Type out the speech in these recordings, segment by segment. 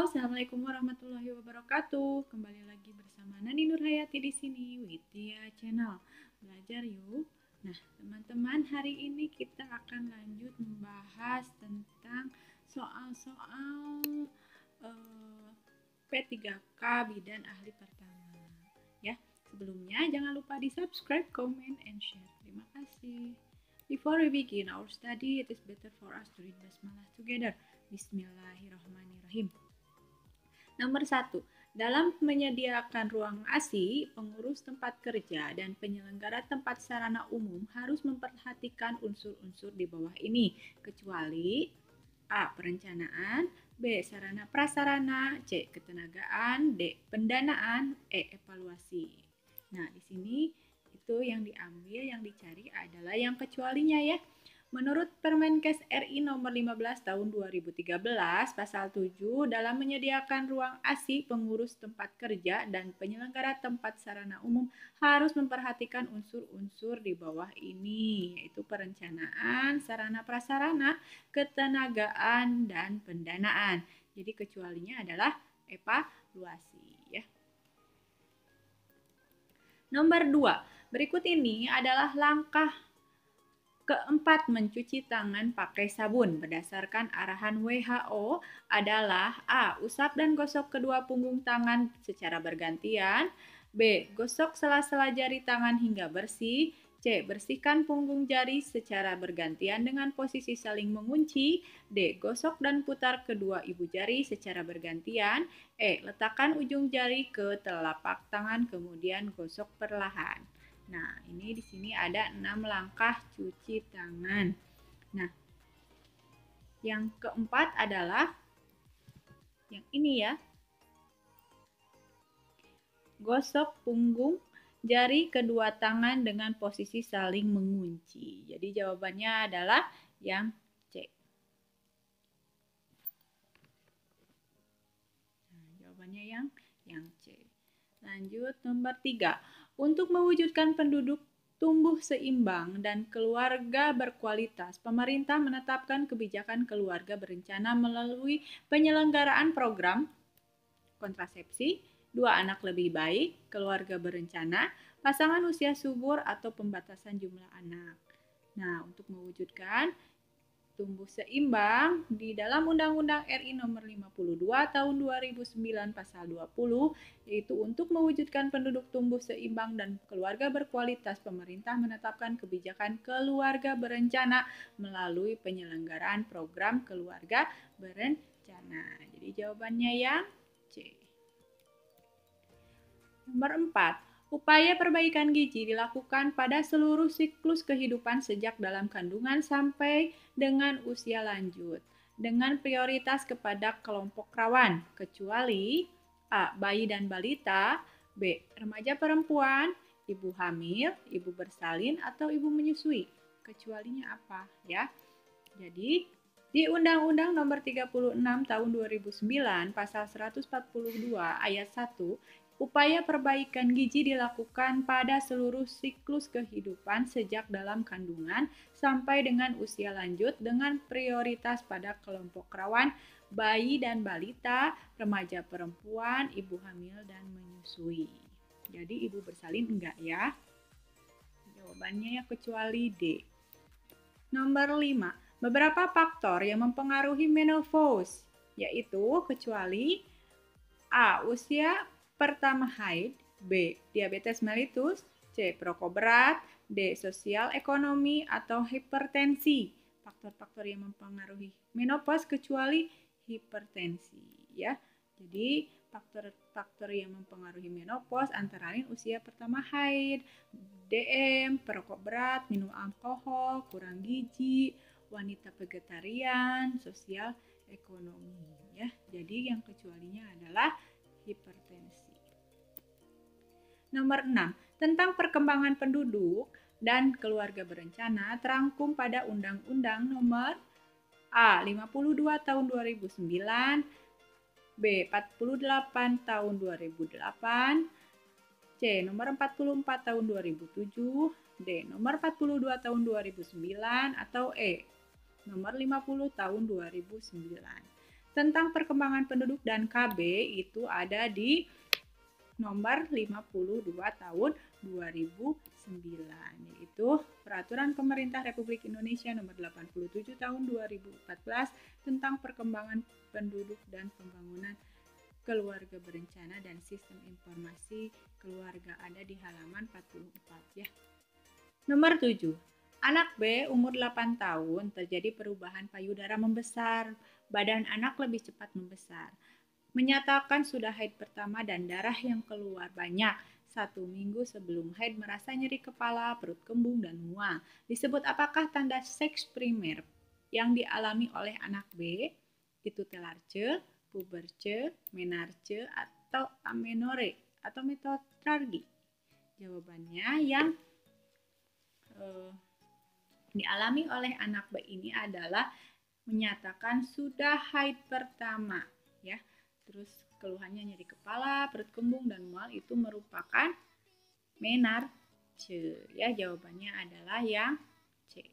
Assalamualaikum warahmatullahi wabarakatuh. Kembali lagi bersama Nani Nurhayati di sini, Widya Channel. Belajar yuk. Nah, teman-teman, hari ini kita akan lanjut membahas tentang soal-soal P3K Bidan Ahli Pertama. Ya, sebelumnya jangan lupa di-subscribe, comment, and share. Terima kasih. Before we begin our study, it is better for us to read Basmalah together. Bismillahirrahmanirrahim. Nomor 1. Dalam menyediakan ruang ASI, pengurus tempat kerja dan penyelenggara tempat sarana umum harus memperhatikan unsur-unsur di bawah ini, kecuali A. Perencanaan, B. Sarana prasarana, C. Ketenagaan, D. Pendanaan, E. Evaluasi. Nah, di sini itu yang diambil, yang dicari adalah yang kecualinya ya. Menurut Permenkes RI nomor 15 tahun 2013 pasal 7 dalam menyediakan ruang ASI pengurus tempat kerja dan penyelenggara tempat sarana umum harus memperhatikan unsur-unsur di bawah ini, yaitu perencanaan, sarana prasarana, ketenagaan, dan pendanaan. Jadi kecualinya adalah evaluasi ya. Nomor 2. Berikut ini adalah langkah keempat mencuci tangan pakai sabun berdasarkan arahan WHO adalah A. Usap dan gosok kedua punggung tangan secara bergantian, B. Gosok sela-sela jari tangan hingga bersih, C. Bersihkan punggung jari secara bergantian dengan posisi saling mengunci, D. Gosok dan putar kedua ibu jari secara bergantian, E. Letakkan ujung jari ke telapak tangan kemudian gosok perlahan. Nah, ini di sini ada 6 langkah cuci tangan. Nah, yang keempat adalah yang ini ya. Gosok punggung jari kedua tangan dengan posisi saling mengunci. Jadi jawabannya adalah yang C. Nah, jawabannya yang C. Lanjut nomor 3. Untuk mewujudkan penduduk tumbuh seimbang dan keluarga berkualitas, pemerintah menetapkan kebijakan keluarga berencana melalui penyelenggaraan program kontrasepsi, 2 anak lebih baik, keluarga berencana, pasangan usia subur atau pembatasan jumlah anak. Nah, untuk mewujudkan tumbuh seimbang di dalam Undang-Undang RI nomor 52 tahun 2009 pasal 20, yaitu untuk mewujudkan penduduk tumbuh seimbang dan keluarga berkualitas, pemerintah menetapkan kebijakan keluarga berencana melalui penyelenggaraan program keluarga berencana. Jadi jawabannya yang C. Nomor 4. Upaya perbaikan gizi dilakukan pada seluruh siklus kehidupan sejak dalam kandungan sampai dengan usia lanjut, dengan prioritas kepada kelompok rawan, kecuali A. Bayi dan balita, B. Remaja perempuan, ibu hamil, ibu bersalin, atau ibu menyusui. Kecualinya apa ya? Jadi, di Undang-Undang Nomor 36 Tahun 2009 Pasal 142 Ayat 1, upaya perbaikan gizi dilakukan pada seluruh siklus kehidupan sejak dalam kandungan sampai dengan usia lanjut dengan prioritas pada kelompok rawan, bayi dan balita, remaja perempuan, ibu hamil, dan menyusui. Jadi ibu bersalin enggak ya? Jawabannya ya kecuali D. Nomor 5. Beberapa faktor yang mempengaruhi menopause, yaitu kecuali A. Usia pertama haid, B. Diabetes mellitus, C. Perokok berat, D. Sosial ekonomi atau hipertensi. Faktor-faktor yang mempengaruhi menopause kecuali hipertensi ya. Jadi faktor-faktor yang mempengaruhi menopause antara lain usia pertama haid, DM, perokok berat, minum alkohol, kurang gizi, wanita vegetarian, sosial ekonomi ya. Jadi yang kecualinya adalah hipertensi. Nomor 6. Tentang perkembangan penduduk dan keluarga berencana terangkum pada Undang-Undang Nomor A. 52 Tahun 2009, B. 48 Tahun 2008, C. Nomor 44 Tahun 2007, D. Nomor 42 Tahun 2009, atau E. Nomor 50 Tahun 2009. tentang perkembangan penduduk dan KB itu ada di nomor 52 tahun 2009, yaitu Peraturan Pemerintah Republik Indonesia nomor 87 tahun 2014 tentang perkembangan penduduk dan pembangunan keluarga berencana dan sistem informasi keluarga, ada di halaman 44 ya. Nomor 7. Anak B umur 8 tahun terjadi perubahan payudara membesar, badan anak lebih cepat membesar. Menyatakan sudah haid pertama dan darah yang keluar banyak. 1 minggu sebelum haid merasa nyeri kepala, perut kembung, dan mual. Disebut apakah tanda seks primer yang dialami oleh anak B? Itu telarche, puberce, menarche, atau amenore, atau metotrargi. Jawabannya yang dialami oleh anak B ini adalah menyatakan sudah haid pertama ya. Terus keluhannya nyeri kepala, perut kembung, dan mual itu merupakan menarche ya. Jawabannya adalah yang C.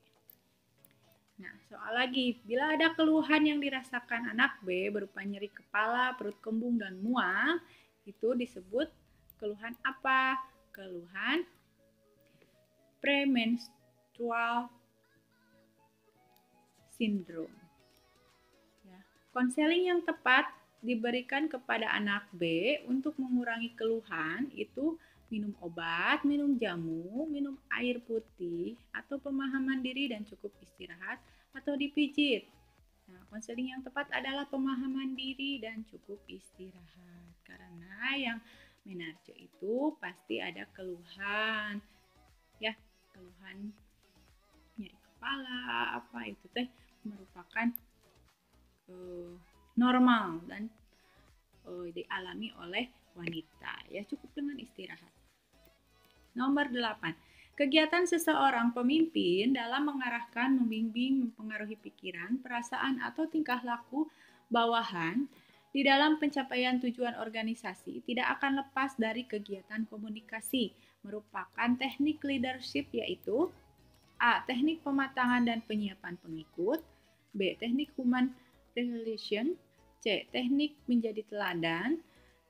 Nah, soal lagi, bila ada keluhan yang dirasakan anak B berupa nyeri kepala, perut kembung, dan mual, itu disebut keluhan apa? Keluhan premenstrual syndrome. Ya. Konseling yang tepat diberikan kepada anak B untuk mengurangi keluhan itu minum obat, minum jamu, minum air putih, atau pemahaman diri dan cukup istirahat, atau dipijit. Nah, konseling yang tepat adalah pemahaman diri dan cukup istirahat. Karena yang menarche itu pasti ada keluhan, ya, keluhan nyeri kepala apa itu teh merupakan normal dan dialami oleh wanita ya, cukup dengan istirahat. Nomor 8. Kegiatan seseorang pemimpin dalam mengarahkan, membimbing, mempengaruhi pikiran, perasaan, atau tingkah laku bawahan di dalam pencapaian tujuan organisasi tidak akan lepas dari kegiatan komunikasi, merupakan teknik leadership, yaitu A. Teknik pematangan dan penyiapan pengikut, B. Teknik human relation, C. Teknik menjadi teladan,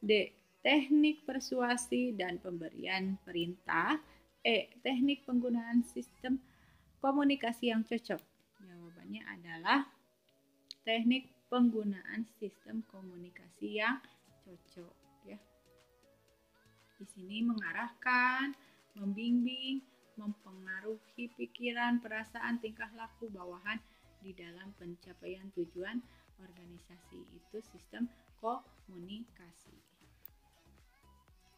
D. Teknik persuasi dan pemberian perintah, E. Teknik penggunaan sistem komunikasi yang cocok. Jawabannya adalah teknik penggunaan sistem komunikasi yang cocok ya. Di sini mengarahkan, membimbing, mempengaruhi pikiran, perasaan, tingkah laku bawahan di dalam pencapaian tujuan organisasi, itu sistem komunikasi.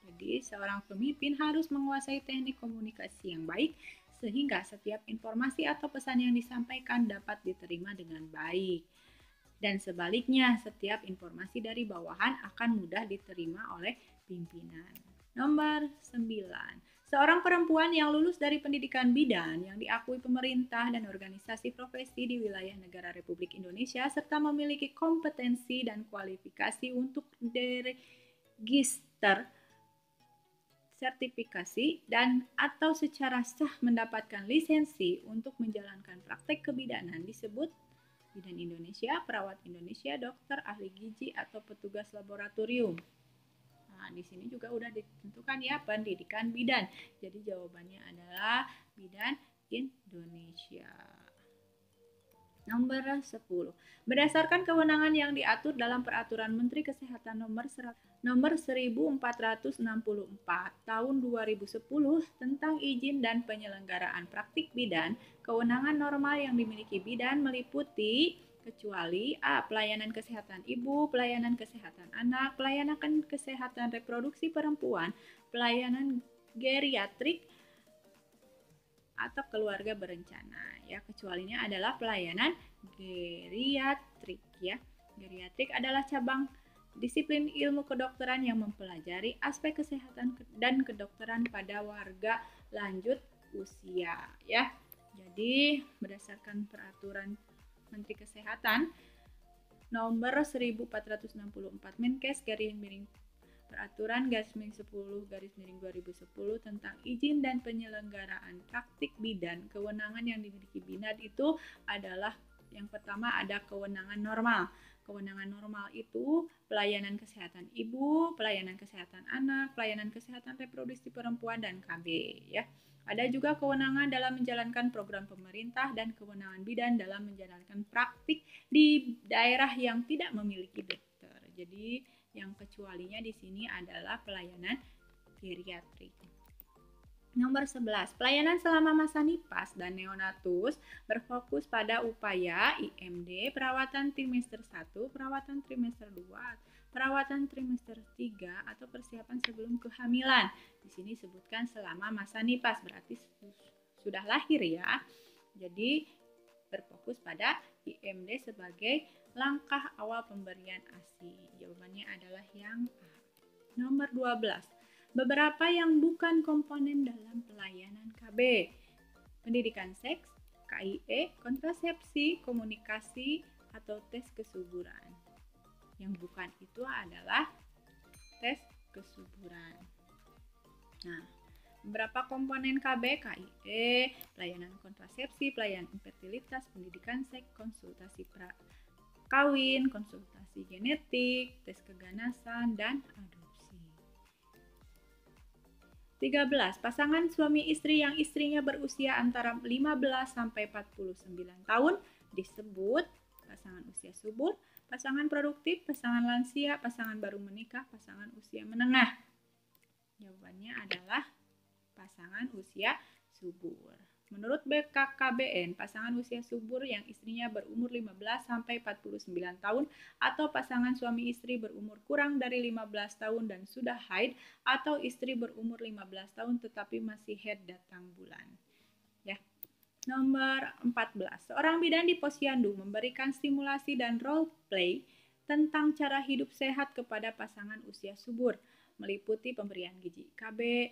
Jadi seorang pemimpin harus menguasai teknik komunikasi yang baik sehingga setiap informasi atau pesan yang disampaikan dapat diterima dengan baik. Dan sebaliknya, setiap informasi dari bawahan akan mudah diterima oleh pimpinan. Nomor 9. Seorang perempuan yang lulus dari pendidikan bidan yang diakui pemerintah dan organisasi profesi di wilayah negara Republik Indonesia serta memiliki kompetensi dan kualifikasi untuk diregister sertifikasi dan atau secara sah mendapatkan lisensi untuk menjalankan praktek kebidanan disebut bidan Indonesia, perawat Indonesia, dokter, ahli gizi, atau petugas laboratorium. Nah, di sini juga udah ditentukan ya pendidikan bidan. Jadi jawabannya adalah bidan Indonesia. Nomor 10. Berdasarkan kewenangan yang diatur dalam Peraturan Menteri Kesehatan nomor 1464 tahun 2010 tentang izin dan penyelenggaraan praktik bidan, kewenangan normal yang dimiliki bidan meliputi kecuali A. Pelayanan kesehatan ibu, pelayanan kesehatan anak, pelayanan kesehatan reproduksi perempuan, pelayanan geriatrik, atau keluarga berencana ya. Kecualinya adalah pelayanan geriatrik ya. Geriatrik adalah cabang disiplin ilmu kedokteran yang mempelajari aspek kesehatan dan kedokteran pada warga lanjut usia ya. Jadi berdasarkan Peraturan Menteri Kesehatan nomor 1464 Menkes Peraturan /10/2010 tentang izin dan penyelenggaraan praktik bidan, kewenangan yang dimiliki bidan itu adalah Yang pertama ada kewenangan normal. Kewenangan normal itu pelayanan kesehatan ibu, pelayanan kesehatan anak, pelayanan kesehatan reproduksi perempuan, dan KB. Ya. Ada juga kewenangan dalam menjalankan program pemerintah dan kewenangan bidan dalam menjalankan praktik di daerah yang tidak memiliki dokter. Jadi yang kecualinya di sini adalah pelayanan geriatrik. Nomor 11, pelayanan selama masa nifas dan neonatus berfokus pada upaya IMD, perawatan trimester 1, perawatan trimester 2, perawatan trimester 3, atau persiapan sebelum kehamilan. Di sini sebutkan selama masa nifas, berarti sudah lahir ya. Jadi berfokus pada IMD sebagai langkah awal pemberian ASI. Jawabannya adalah yang A. Nomor 12. Beberapa yang bukan komponen dalam pelayanan KB. Pendidikan seks, KIE, kontrasepsi, komunikasi, atau tes kesuburan. Yang bukan itu adalah tes kesuburan. Nah, beberapa komponen KB, KIE, pelayanan kontrasepsi, pelayanan infertilitas, pendidikan seks, konsultasi kawin, konsultasi genetik, tes keganasan, dan adopsi. 13. Pasangan suami istri yang istrinya berusia antara 15 sampai 49 tahun disebut pasangan usia subur, pasangan produktif, pasangan lansia, pasangan baru menikah, pasangan usia menengah. Jawabannya adalah pasangan usia subur. Menurut BKKBN, pasangan usia subur yang istrinya berumur 15 sampai 49 tahun atau pasangan suami istri berumur kurang dari 15 tahun dan sudah haid, atau istri berumur 15 tahun tetapi masih haid datang bulan. Ya. Nomor 14. Seorang bidan di posyandu memberikan stimulasi dan role play tentang cara hidup sehat kepada pasangan usia subur, meliputi pemberian gizi KB,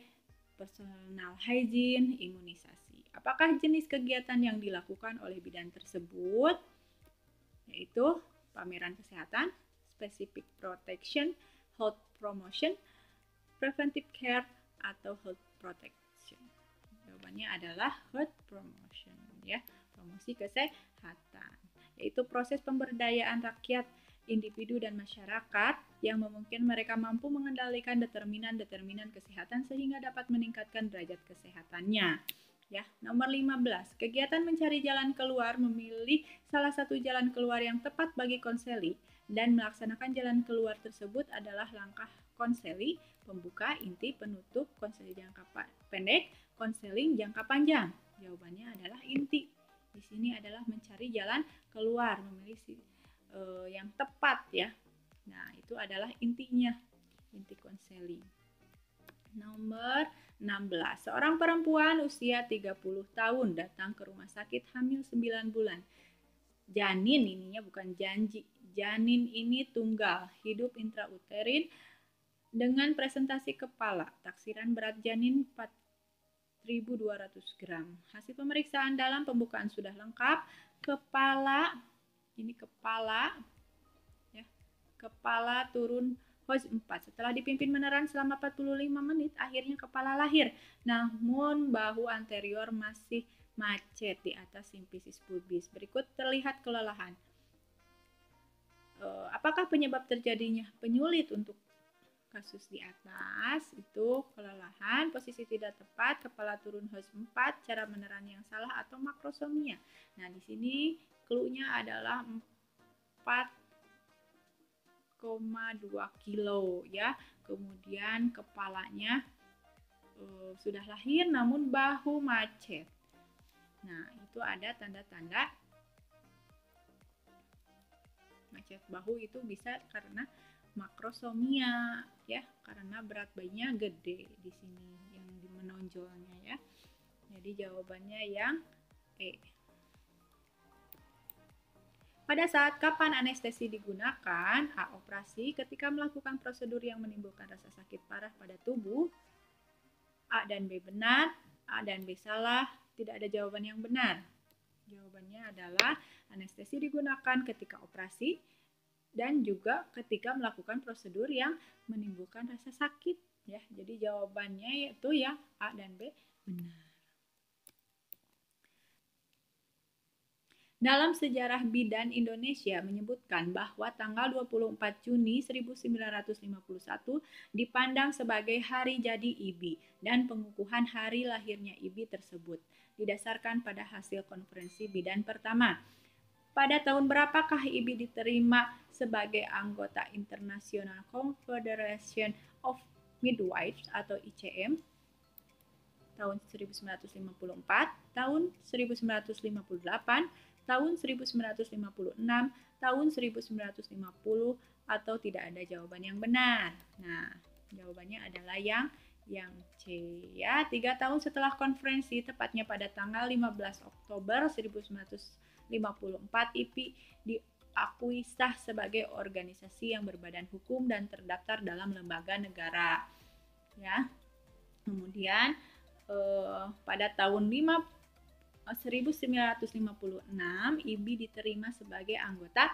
personal hygiene, imunisasi. Apakah jenis kegiatan yang dilakukan oleh bidan tersebut? Yaitu pameran kesehatan, specific protection, health promotion, preventive care, atau health protection. Jawabannya adalah health promotion, ya, promosi kesehatan. Yaitu proses pemberdayaan rakyat, individu, dan masyarakat yang memungkinkan mereka mampu mengendalikan determinan-determinan kesehatan sehingga dapat meningkatkan derajat kesehatannya. Ya, nomor 15. Kegiatan mencari jalan keluar memilih salah satu jalan keluar yang tepat bagi konseli dan melaksanakan jalan keluar tersebut adalah langkah konseli, pembuka, inti, penutup, konseli jangka pendek, konseling jangka panjang. Jawabannya adalah inti. Di sini adalah mencari jalan keluar, memilih yang tepat ya. Nah, itu adalah intinya, inti konseling. Nomor 16. Seorang perempuan usia 30 tahun datang ke rumah sakit hamil 9 bulan. Janin ininya bukan janji. Janin ini tunggal, hidup intrauterin dengan presentasi kepala. Taksiran berat janin 4.200 gram. Hasil pemeriksaan dalam pembukaan sudah lengkap. Kepala, ini kepala, ya, kepala turun Host 4. Setelah dipimpin meneran selama 45 menit, akhirnya kepala lahir. Namun bahu anterior masih macet di atas simfisis pubis. Berikut terlihat kelelahan. Apakah penyebab terjadinya penyulit untuk kasus di atas? Itu kelelahan, posisi tidak tepat, kepala turun Host 4, cara meneran yang salah, atau makrosomia. Nah, di sini clue-nya adalah 4,2 kilo ya. Kemudian kepalanya sudah lahir namun bahu macet. Nah, itu ada tanda-tanda macet bahu, itu bisa karena makrosomia ya, karena berat bayinya gede di sini yang menonjolnya ya. Jadi jawabannya yang E. Pada saat kapan anestesi digunakan? A. Operasi ketika melakukan prosedur yang menimbulkan rasa sakit parah pada tubuh. A dan B benar, A dan B salah, tidak ada jawaban yang benar. Jawabannya adalah anestesi digunakan ketika operasi dan juga ketika melakukan prosedur yang menimbulkan rasa sakit ya. Jadi jawabannya yaitu yang A dan B benar. Dalam sejarah bidan Indonesia menyebutkan bahwa tanggal 24 Juni 1951 dipandang sebagai hari jadi IBI dan pengukuhan hari lahirnya IBI tersebut didasarkan pada hasil konferensi bidan pertama. Pada tahun berapakah IBI diterima sebagai anggota International Confederation of Midwives atau ICM? Tahun 1954, tahun 1958, tahun 1956, tahun 1950, atau tidak ada jawaban yang benar. Nah, jawabannya adalah yang C ya. 3 tahun setelah konferensi, tepatnya pada tanggal 15 Oktober 1954, IPI diakui sah sebagai organisasi yang berbadan hukum dan terdaftar dalam lembaga negara. Ya. Kemudian pada tahun 1956 IBI diterima sebagai anggota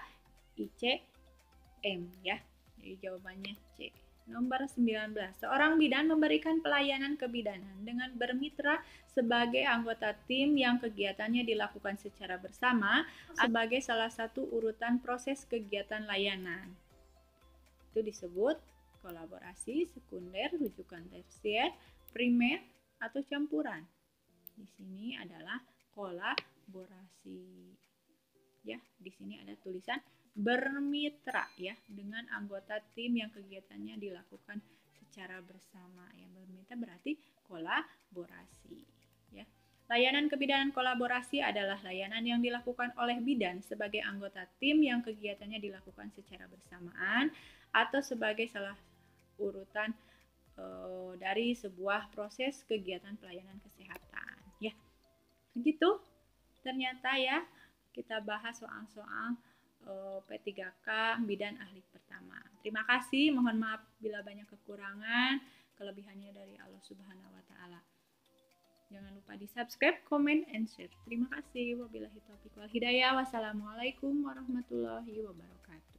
ICM ya. Jadi jawabannya C. Nomor 19. Seorang bidan memberikan pelayanan kebidanan dengan bermitra sebagai anggota tim yang kegiatannya dilakukan secara bersama sebagai salah satu urutan proses kegiatan layanan. Itu disebut kolaborasi, sekunder, rujukan tersier, primer, atau campuran. Di sini adalah kolaborasi. Ya, di sini ada tulisan bermitra ya dengan anggota tim yang kegiatannya dilakukan secara bersama. Ya, bermitra berarti kolaborasi. Ya. Layanan kebidanan kolaborasi adalah layanan yang dilakukan oleh bidan sebagai anggota tim yang kegiatannya dilakukan secara bersamaan atau sebagai salah urutan dari sebuah proses kegiatan pelayanan kesehatan ya. Begitu ternyata ya kita bahas soal-soal P3K bidan ahli pertama. Terima kasih, mohon maaf bila banyak kekurangan, kelebihannya dari Allah Subhanahu wa taala. Jangan lupa di-subscribe, comment, and share. Terima kasih. Wabillahi taufiq wal hidayah. Wassalamualaikum warahmatullahi wabarakatuh.